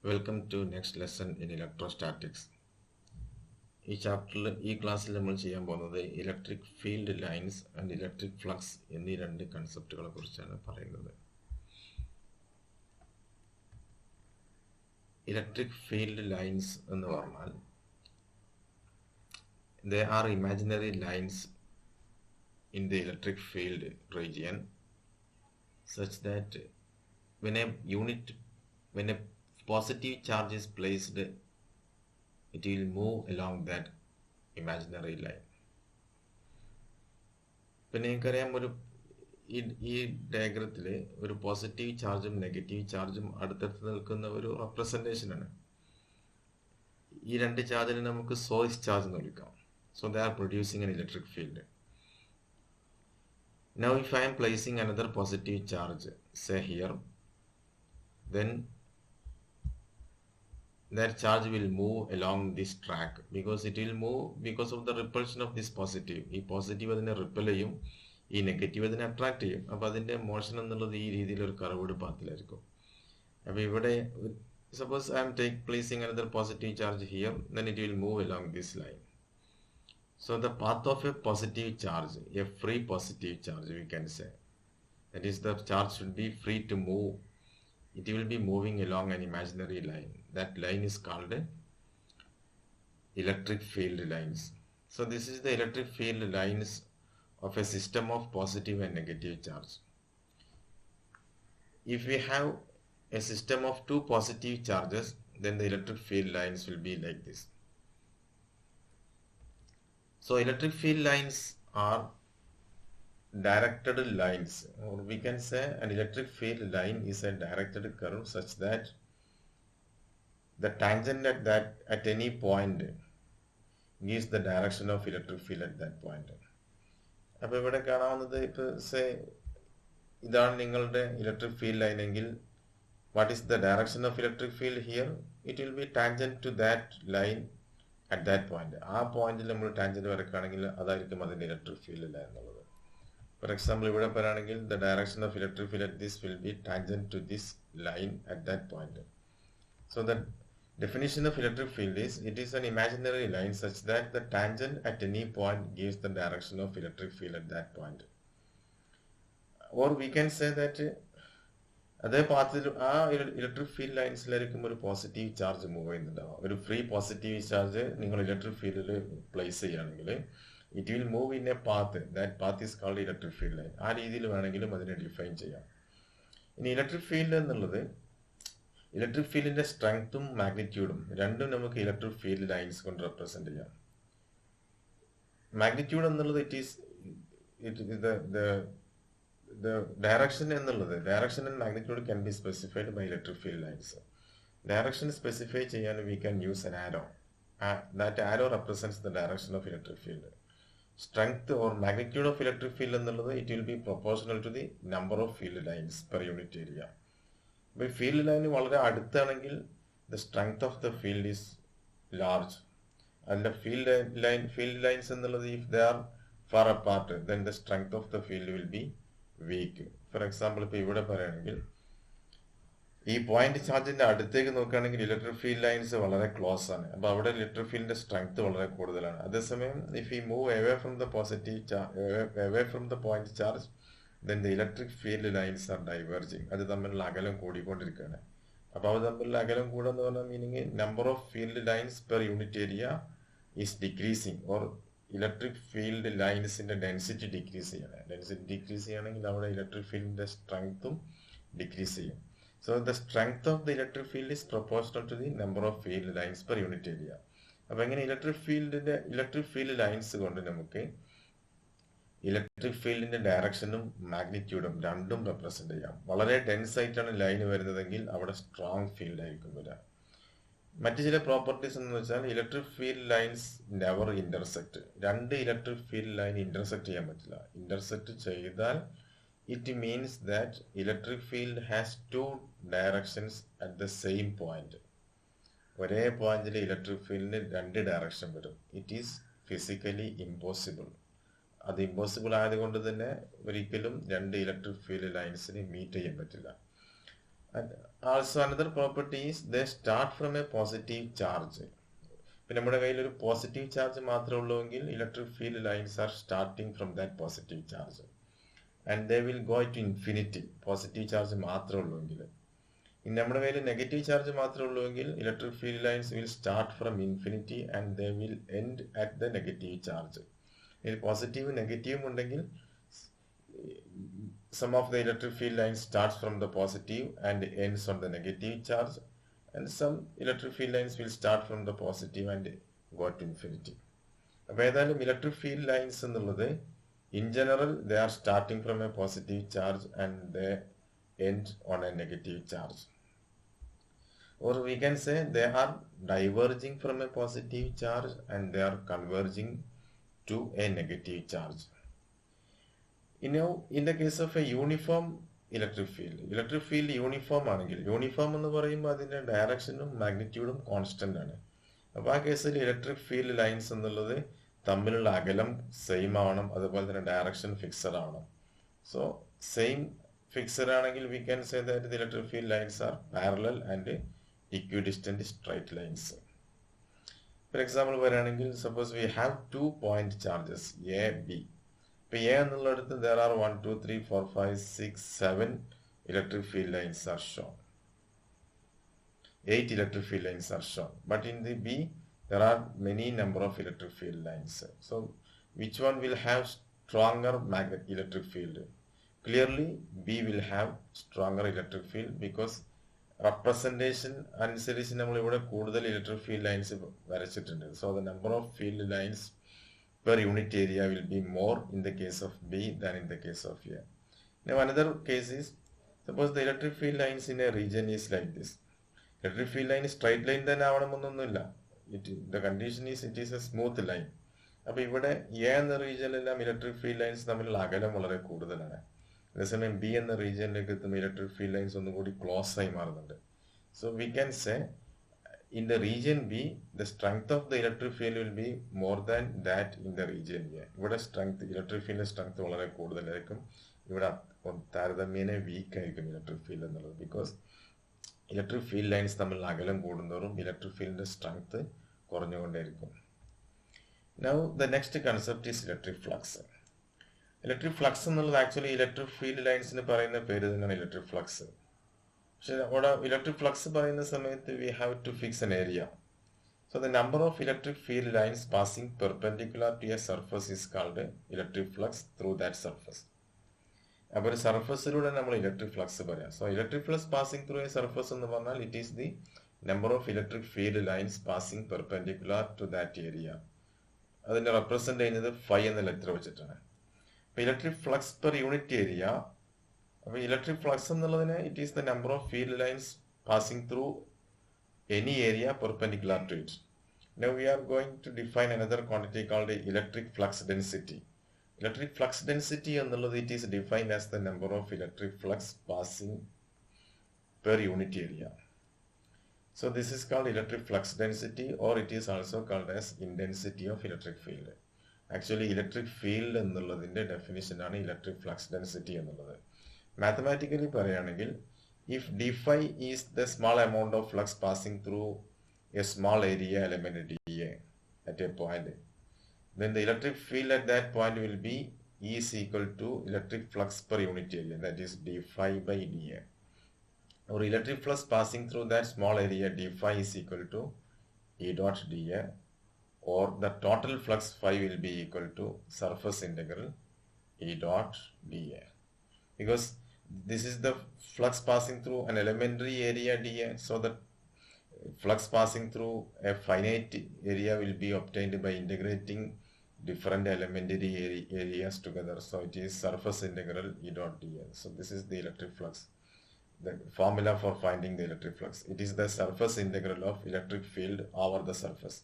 Welcome to next lesson in electrostatics. ഈ ക്ലാസ്സിൽ നമ്മൾ ചെയ്യാൻ പോകുന്നത് electric field lines and electric flux എന്നീ രണ്ട് കൺസെപ്റ്റുകളെ കുറിച്ചാണ് പറയുന്നത്. ഇലക്ട്രിക് ഫീൽഡ് ലൈൻസ് എന്ന് പറഞ്ഞാൽ they are imaginary lines in the electric field region such that when a positive charge is placed, it will move along that imaginary line. പിന്നെ നിങ്ങൾക്കറിയാം, ഈ ഡയഗ്രത്തിൽ ഒരു പോസിറ്റീവ് ചാർജും നെഗറ്റീവ് ചാർജും അടുത്തടുത്ത് നിൽക്കുന്ന ഒരു റെപ്രസെൻറ്റേഷനാണ്. ഈ രണ്ട് ചാർജിനെ നമുക്ക് സോഴ്സ് ചാർജ് എന്ന് വിളിക്കാം. So they are producing an electric field. Now if I am placing another positive charge, say here, then that charge will move along this track because it will move because of the repulsion of this positive. ഈ positive അതിനെ ripple ചെയ്യും, ഈ negative അതിനെ attract ചെയ്യും. അപ്പോൾ അതിൻ്റെ motion എന്നുള്ളത് ഈ രീതിയിൽ ഒരു കർവ്ഡ് പാത്തിലായിരിക്കും. അപ്പോൾ ഇവിടെ suppose I am placing another positive charge here, then it will move along this line. So the path of a positive charge, a free positive charge we can say, that is the charge should be free to move. It will be moving along an imaginary line. That line is called electric field lines. So this is the electric field lines of a system of positive and negative charge. If we have a system of two positive charges, then the electric field lines will be like this. So electric field lines are directed lines, or we can say an electric field line is a directed curve such that the tangent at any point gives the direction of electric field at that point. അപ്പോൾ ഇവിടെ കാണാവുന്നത് ഇപ്പോൾ say ഇതാണ് നിങ്ങളുടെ electric field line എങ്കിൽ what is the direction of electric field here? It will be tangent to that line at that point. ആ പോയിന്റിൽ നമ്മൾ tangent വരക്കുകയാണെങ്കിൽ അതായിരിക്കും അതിൻ്റെ ഇലക്ട്രിക് ഫീൽഡ് ലൈൻ എന്നുള്ളത്. ഫോർ എക്സാമ്പിൾ ഇവിടെ പറയുകയാണെങ്കിൽ the direction of electric field at this will be tangent to this line at that point. So the definition of electric field is it is an imaginary line such that the tangent at any point gives the direction of electric field at that point. Or we can say that അതേ പാത്തിൽ ആ electric field ലൈൻസിലായിരിക്കും ഒരു positive charge move ചെയ്യുന്നുണ്ടാവുക. ഒരു free positive charge നിങ്ങൾ electric ഫീൽഡിൽ place ചെയ്യുകയാണെങ്കിൽ it will move in a path. That path is called electric field line. ആ രീതിയിൽ വേണമെങ്കിലും അതിനെ ഡിഫൈൻ ചെയ്യാം. ഇനി ഇലക്ട്രിക് ഫീൽഡ് എന്നുള്ളത് ഇലക്ട്രിക് ഫീൽഡിന്റെ സ്ട്രെങ്ത്തും മാഗ്നിറ്റ്യൂഡും രണ്ടും നമുക്ക് ഇലക്ട്രിക് ഫീൽഡ് ലൈൻസ് കൊണ്ട് റെപ്രസെന്റ് ചെയ്യാം. മാഗ്നിറ്റ്യൂഡ് എന്നുള്ളത് the direction എന്നുള്ളത് direction and magnitude can be specified by electric field lines. Direction specify ചെയ്യാൻ we can use an arrow. That arrow represents the direction of electric field. Strength or magnitude of electric field എന്നുള്ളത് it will be proportional to the number of field lines per unit area. ഇപ്പോൾ field line വളരെ അടുത്താണെങ്കിൽ the strength of the field is large. അതിൻ്റെ field lines എന്നുള്ളത് if they are far apart, then the strength of the field will be weak. For example ഇപ്പോൾ ഇവിടെ പറയുകയാണെങ്കിൽ ഈ point ചാർജിന്റെ അടുത്തേക്ക് നോക്കുകയാണെങ്കിൽ ഇലക്ട്രിക് ഫീൽഡ് ലൈൻസ് വളരെ ക്ലോസ് ആണ്. അപ്പോൾ അവിടെ ഇലക്ട്രിക് ഫീൽഡിന്റെ സ്ട്രെങ്ത് വളരെ കൂടുതലാണ്. അതേസമയം if you move away from the positive away from the point charge, then the electric field lines are diverging. അത് തമ്മിലുള്ള അകലം കൂടിക്കൊണ്ടിരിക്കുകയാണ്. അപ്പോൾ അത് തമ്മിലുള്ള അകലം കൂടുക പറഞ്ഞ meaning number of field lines per unit area is decreasing. Or electric field ലൈൻസിന്റെ ഡെൻസിറ്റി ഡിക്രീസ് ചെയ്യണം. ഡെൻസിറ്റി ഡിക്രീസ് ചെയ്യണമെങ്കിൽ അവിടെ ഇലക്ട്രിക് ഫീൽഡിന്റെ സ്ട്രെങ്ത്തും ഡിക്രീസ് ചെയ്യും. So the strength of the electric field is proportional to the number of field lines per unit area. അപ്പോൾ എങ്ങനെ electric field lines കൊണ്ട് നമുക്ക് ഇലക്ട്രിക് ഫീൽഡിന്റെ ഡയറക്ഷനും മാഗ്നിറ്റ്യൂഡും രണ്ടും റെപ്രസെന്റ് ചെയ്യാം. വളരെ ഡെൻസ് ആയിട്ടാണ് ലൈൻ വരുന്നതെങ്കിൽ അവിടെ സ്ട്രോങ് ഫീൽഡ് ആയിരിക്കും വരിക. മറ്റു ചില പ്രോപ്പർട്ടീസ് എന്ന് വെച്ചാൽ electric field lines never intersect. രണ്ട് ഇലക്ട്രിക് ഫീൽഡ് ലൈൻ ഇന്റർസെക്ട് ചെയ്യാൻ പറ്റില്ല. ഇന്റർസെക്ട് ചെയ്താൽ it means that electric field has two directions at the same point. ഒരേ പോയിന്റിൽ ഇലക്ട്രിക് ഫീൽഡിന് രണ്ട് ഡയറക്ഷൻ വരും. It is physically impossible. അത് ഇമ്പോസിബിൾ ആയതുകൊണ്ട് തന്നെ ഒരിക്കലും രണ്ട് ഇലക്ട്രിക് ഫീൽഡ് ലൈൻസിന് മീറ്റ് ചെയ്യാൻ പറ്റില്ല. And also another property is they start from a positive charge. ഇപ്പം നമ്മുടെ കയ്യിൽ ഒരു പോസിറ്റീവ് ചാർജ് മാത്രമേ ഉള്ളൂവെങ്കിൽ electric field lines are starting from that positive charge and they will go to infinity. Positive charge മാത്രമേ ഉള്ളൂവെങ്കിൽ. ഇനി നമ്മുടെ കയ്യിൽ നെഗറ്റീവ് ചാർജ് മാത്രമേ ഉള്ളൂവെങ്കിൽ electric field lines will start from infinity and they will end at the negative charge. ഇതിൽ പോസിറ്റീവും നെഗറ്റീവും ഉണ്ടെങ്കിൽ some of the electric field lines starts from the positive and ends on the negative charge, and some electric field lines will start from the positive and go to infinity. അപ്പോൾ ഏതായാലും electric field lines എന്നുള്ളത് in general they are starting from A positive charge and they end on A negative charge, or we can say they are diverging from a positive charge and they are converging to a negative charge. In the case of a uniform electric field uniform ആണെങ്കിൽ, uniform എന്ന് പറയുമ്പോൾ അതിൻ്റെ ഡയറക്ഷനും മാഗ്നിറ്റ്യൂഡും constant ആണ്. അപ്പോൾ ആ കേസിൽ electric field lines എന്നുള്ളത് തമ്മിലുള്ള അകലം സെയിം ആവണം, അതുപോലെ തന്നെ ഡയറക്ഷൻ ഫിക്സഡ് ആവണം. സോ സെയിം ഫിക്സഡ് ആണെങ്കിൽ we can say that the electric field lines are parallel and equidistant straight lines. For example പറയുകയാണെങ്കിൽ, suppose we have 2 point charges A B. ഇപ്പോൾ എ എന്നുള്ളിടത്ത് there are 1 2 3 4 5 6 7 electric field lines are shown. 8 electric field lines are shown. But in the B, there are many number of electric field lines. So which one will have stronger magnet electric field? Clearly, B will have stronger electric field because representation അനുസരിച്ച് നമ്മൾ ഇവിടെ കൂടുതൽ electric field lines വരച്ചിട്ടുണ്ട്. So the number of field lines per unit area will be more in the case of B than in the case of A. Now another case is, suppose the electric field lines in a region is like this. Electric field line straight line തന്നെ ആവണമെന്നൊന്നുമില്ല. The condition is it is a smooth line. അപ്പോൾ ഇവിടെ A എന്ന റീജിയനിലെല്ലാം electric field lines തമ്മിലുള്ള അകലം വളരെ കൂടുതലാണ്. അതേസമയം B എന്ന റീജിയനിലേക്ക് എത്തുമ്പോൾ ഇലക്ട്രിക് ഫീൽഡ് ലൈൻസ് ഒന്നും കൂടി ക്ലോസ് ആയി മാറുന്നുണ്ട്. So we can say in the region B, the strength of the electric field will be more than that in the region A. ഇവിടെ ഇലക്ട്രിക് ഫീൽഡിന്റെ സ്ട്രെങ്ത് വളരെ കൂടുതലായിരിക്കും. ഇവിടെ താരതമ്യേന വീക്ക് ആയിരിക്കും ഇലക്ട്രിക് ഫീൽഡ് എന്നുള്ളത്. ബിക്കോസ് ഇലക്ട്രിക് ഫീൽഡ് ലൈൻസ് തമ്മിൽ അകലം കൂടുന്നതോറും ഇലക്ട്രിക് ഫീൽഡിന്റെ സ്ട്രെങ്ത് കുറഞ്ഞുകൊണ്ടേയിരിക്കും. Now the next concept is electric flux. Electric flux എന്നുള്ളത് ആക്ച്വലി ഇലക്ട്രിക് ഫീൽഡ് ലൈൻസിന് പറയുന്ന പേര് തന്നെയാണ് ഇലക്ട്രിക് ഫ്ലക്സ്. പക്ഷെ അവിടെ ഇലക്ട്രിക് ഫ്ലക്സ് പറയുന്ന സമയത്ത് we have to fix an area. So the number of electric field lines passing perpendicular to a surface is called electric flux through that surface. അപ്പോൾ ഒരു സർഫസിലൂടെ നമ്മൾ ഇലക്ട്രിക് ഫ്ലക്സ് പറയാം. So electric flux passing through a surface എന്ന് പറഞ്ഞാൽ it is the number of electric field lines passing perpendicular to that area. അതിനെ represent ചെയ്യുന്നത് phi എന്ന ലെറ്റർ വെച്ചിട്ടാണ്. അപ്പോൾ electric flux per unit area, അപ്പോൾ ഇലക്ട്രിക് ഫ്ലക്സ് എന്നുള്ളതിന് it is the number of field lines passing through any area perpendicular to it. Now we are going to define another quantity called electric flux density. Electric flux density എന്നുള്ളത് it is defined as the number of electric flux passing per unit area. So this is called electric flux density, or it is also called as intensity of electric field. Actually electric field എന്നുള്ളതിന്റെ definition ആണ് electric flux density എന്നുള്ളത്. Mathematically പറയുകയാണെങ്കിൽ, if d phi is the small amount of flux passing through a small area element dA at a point, then the electric field at that point will be E is equal to electric flux per unit area, that is d phi by dA. Or electric flux passing through that small area d phi is equal to E dot dA, or the total flux phi will be equal to surface integral E dot dA. Because this is the flux passing through an elementary area dA, so the flux passing through a finite area will be obtained by integrating different elementary areas together. So it is surface integral E dot dA. So this is the electric flux. The formula for finding the electric flux. It is the surface integral of electric field over the surface.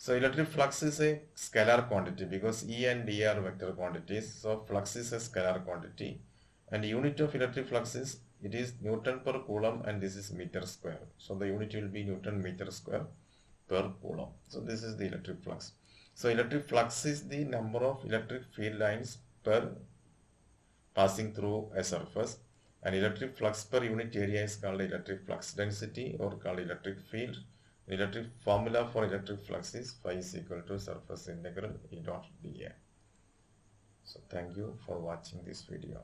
So electric flux is a scalar quantity because E and D are vector quantities. So flux is a scalar quantity. And the unit of electric flux is, it is Newton per Coulomb, and this is meter square. So the unit will be Newton meter square per Coulomb. So this is the electric flux. So electric flux is the number of electric field lines per passing through a surface, And electric flux per unit area is called electric flux density or called electric field. The electric formula for electric flux is phi is equal to surface integral E dot dA. So thank you for watching this video.